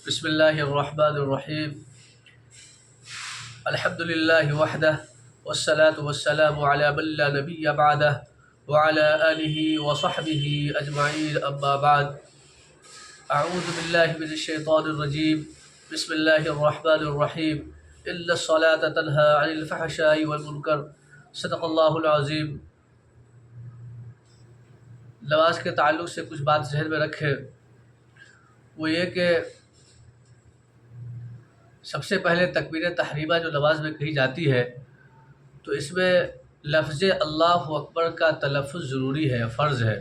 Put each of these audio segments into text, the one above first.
بسم اللہ الرحمن الرحیم الحمد للہ وحدہ والصلاة والسلام علی من لا نبی بعدہ وعلی آلہ وصحبہ اجمعین اما بعد اعوذ باللہ من الشیطان الرجیم بسم اللہ الرحمن الرحیم ان الصلاة تنہی عن الفحشاء والمنکر صدق اللہ العظیم۔ نماز کے تعلق سے کچھ بات ذہن میں رکھیں، وہ یہ کہ سب سے پہلے تکبیر تحریمہ جو نماز میں کہی جاتی ہے تو اس میں لفظ اللہ اکبر کا تلفظ ضروری ہے، فرض ہے۔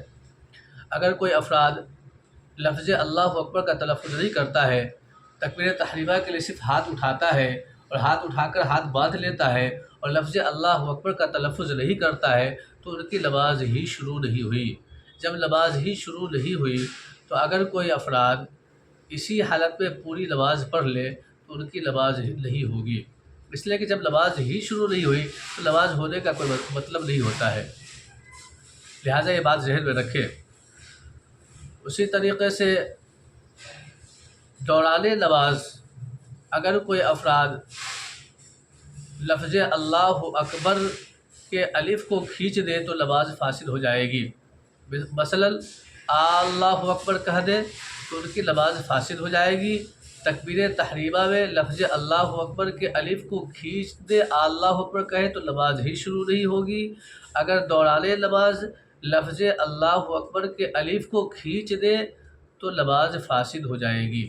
اگر کوئی افراد لفظ اللہ اکبر کا تلفظ نہیں کرتا ہے، تکبیر تحریمہ کے لیے صرف ہاتھ اٹھاتا ہے اور ہاتھ اٹھا کر ہاتھ باندھ لیتا ہے اور لفظ اللہ اکبر کا تلفظ نہیں کرتا ہے تو ان کی نماز ہی شروع نہیں ہوئی۔ جب نماز ہی شروع نہیں ہوئی تو اگر کوئی افراد اسی حالت میں پوری نماز پڑھ لے تو ان کی نماز نہیں ہوگی، اس لیے کہ جب نماز ہی شروع نہیں ہوئی تو نماز ہونے کا کوئی مطلب نہیں ہوتا ہے، لہٰذا یہ بات ذہن میں رکھیں۔ اسی طریقے سے دوران نماز اگر کوئی افراد لفظ اللہ اکبر کے الف کو کھینچ دے تو نماز فاسد ہو جائے گی۔ مثلا اللہ اکبر کہہ دے تو ان کی نماز فاسد ہو جائے گی۔ تکبیر تحریمہ میں لفظ اللہ اکبر کے الف کو کھینچ دے اللہ اکبر کہے تو نماز ہی شروع نہیں ہوگی۔ اگر دوران نماز لفظ اللہ اکبر کے الف کو کھینچ دے تو نماز فاسد ہو جائے گی۔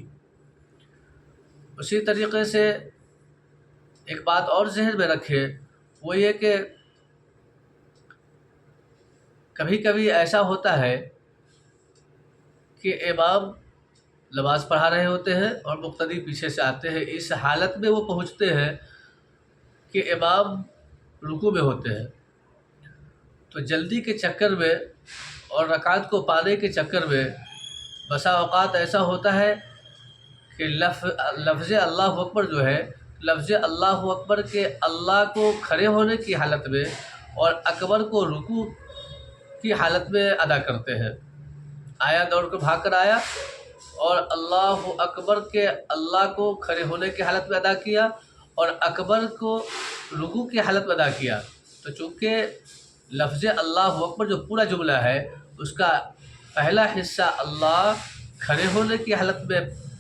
اسی طریقے سے ایک بات اور ذہن میں رکھے، وہ یہ کہ کبھی کبھی ایسا ہوتا ہے کہ امام نماز پڑھا رہے ہوتے ہیں اور مقتدی پیچھے سے آتے ہیں، اس حالت میں وہ پہنچتے ہیں کہ امام رکوع میں ہوتے ہیں، تو جلدی کے چکر میں اور رکعت کو پانے کے چکر میں بسا اوقات ایسا ہوتا ہے کہ لفظ اللہ اکبر جو ہے، لفظ اللہ اکبر کے اللہ کو کھڑے ہونے کی حالت میں اور اکبر کو رکوع کی حالت میں ادا کرتے ہیں۔ آیا دوڑ کر بھاگ کر آیا اور اللہ اکبر کے اللہ کو کھڑے ہونے کی حالت میں ادا کیا اور اکبر کو رکوع کی حالت میں ادا کیا، تو چونکہ لفظ اللہ اکبر جو پورا جملہ ہے اس کا پہلا حصہ اللہ کھڑے ہونے کی حالت میں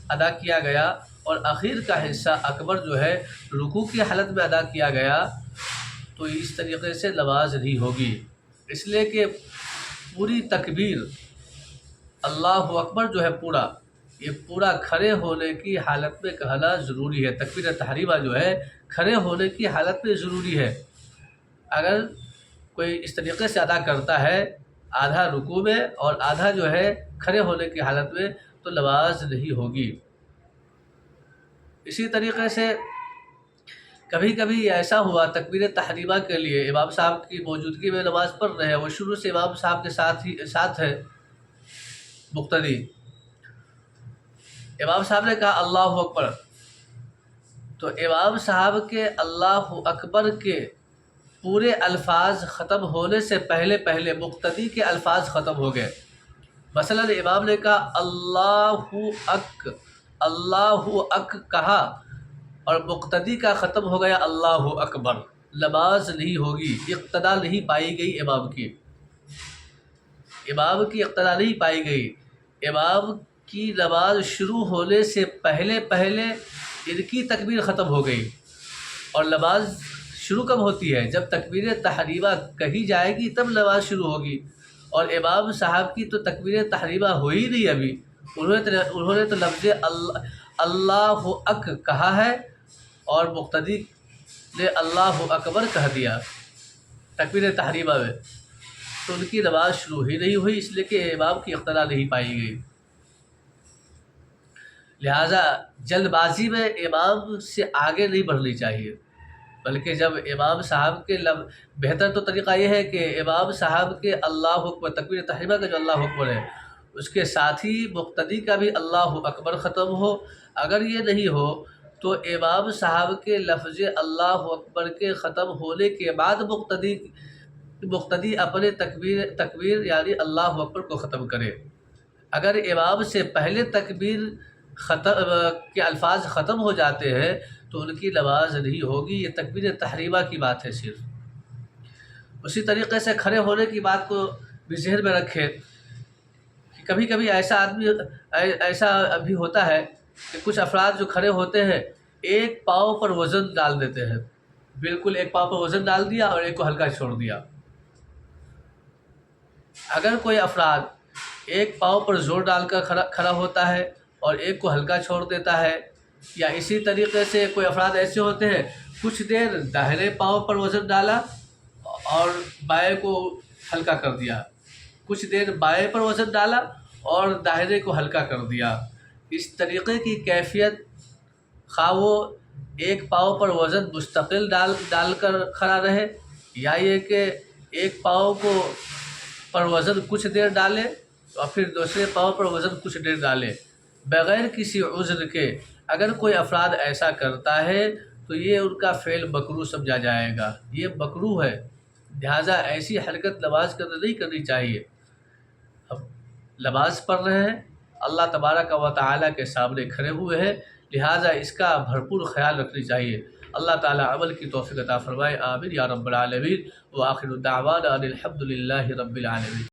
ادا کیا گیا اور اخیر کا حصہ اکبر جو ہے رکوع کی حالت میں ادا کیا گیا، تو اس طریقے سے نماز نہیں ہوگی، اس لیے کہ پوری تکبیر اللہ اکبر جو ہے پورا، یہ پورا کھڑے ہونے کی حالت میں کہنا ضروری ہے۔ تکبیر تحریمہ جو ہے کھڑے ہونے کی حالت میں ضروری ہے۔ اگر کوئی اس طریقے سے ادا کرتا ہے آدھا رکوع میں اور آدھا جو ہے کھڑے ہونے کی حالت میں تو نماز نہیں ہوگی۔ اسی طریقے سے کبھی کبھی ایسا ہوا تکبیر تحریمہ کے لیے امام صاحب کی موجودگی میں نماز پڑھ رہے ہیں، وہ شروع سے امام صاحب کے ساتھ ہے مقتدی، امام صاحب نے کہا اللہ اکبر، تو امام صاحب کے اللہ اکبر کے پورے الفاظ ختم ہونے سے پہلے پہلے مقتدی کے الفاظ ختم ہو گئے۔ مثلا امام نے کہا اللہ اک کہا اور مقتدی کا ختم ہو گیا اللہ اکبر، نماز نہیں ہوگی، اقتدا نہیں پائی گئی امام کی اقتدا نہیں پائی گئی۔ امام کی نماز شروع ہونے سے پہلے پہلے ان کی تکبیر ختم ہو گئی، اور نماز شروع کب ہوتی ہے؟ جب تکبیر تحریمہ کہی جائے گی تب نماز شروع ہوگی، اور امام صاحب کی تو تکبیر تحریمہ ہوئی نہیں ابھی، انہوں نے تو لفظ اللہ اک کہا ہے اور مقتدی نے اللہ اکبر کہہ دیا تکبیر تحریمہ میں، تو ان کی نماز شروع ہی نہیں ہوئی، اس لیے کہ امام کی اقتدا نہیں پائی گئی۔ لہٰذا جلد بازی میں امام سے آگے نہیں بڑھنی چاہیے، بلکہ جب امام صاحب کے بہتر تو طریقہ یہ ہے کہ امام صاحب کے اللہ اکبر تکبیر تحریمہ کا جو اللہ اکبر ہے اس کے ساتھ ہی مقتدی کا بھی اللہ اکبر ختم ہو۔ اگر یہ نہیں ہو تو امام صاحب کے لفظ اللہ اکبر کے ختم ہونے کے بعد مقتدی اپنے تکبیر یعنی اللہ اکبر کو ختم کرے۔ اگر امام سے پہلے تکبیر کے الفاظ ختم ہو جاتے ہیں تو ان کی نماز نہیں ہوگی۔ یہ تکبیر تحریمہ کی بات ہے صرف۔ اسی طریقے سے کھڑے ہونے کی بات کو بھی ذہن میں رکھیں کہ کبھی کبھی ایسا بھی ہوتا ہے کہ کچھ افراد جو کھڑے ہوتے ہیں ایک پاؤں پر وزن ڈال دیتے ہیں، بالکل ایک پاؤں پر وزن ڈال دیا اور ایک کو ہلکا چھوڑ دیا۔ اگر کوئی افراد ایک پاؤں پر زور ڈال کر کھڑا ہوتا ہے اور ایک کو ہلکا چھوڑ دیتا ہے، یا اسی طریقے سے کوئی افراد ایسے ہوتے ہیں کچھ دیر داہنے پاؤں پر وزن ڈالا اور بائیں کو ہلکا کر دیا، کچھ دیر بائیں پر وزن ڈالا اور داہنے کو ہلکا کر دیا، اس طریقے کی کیفیت خواہ وہ ایک پاؤں پر وزن مستقل ڈال کر کھڑا رہے یا یہ کہ ایک پاؤں پر وزن کچھ دیر ڈالے اور پھر دوسرے پاؤں پر وزن کچھ دیر ڈالے بغیر کسی عذر کے، اگر کوئی افراد ایسا کرتا ہے تو یہ ان کا فعل مکروہ سمجھا جائے گا، یہ مکروہ ہے، لہٰذا ایسی حرکت نماز کے اندر نہیں کرنی چاہیے۔ اب نماز پڑھ رہے ہیں، اللہ تبارک و تعالیٰ کے سامنے کھڑے ہوئے ہیں، لہٰذا اس کا بھرپور خیال رکھنی چاہیے۔ اللہ تعالیٰ عمل کی توفیق عطا فرمائے، آمین یا رب العالمین، وآخر دعوانا ان الحمد للہ رب العالمین۔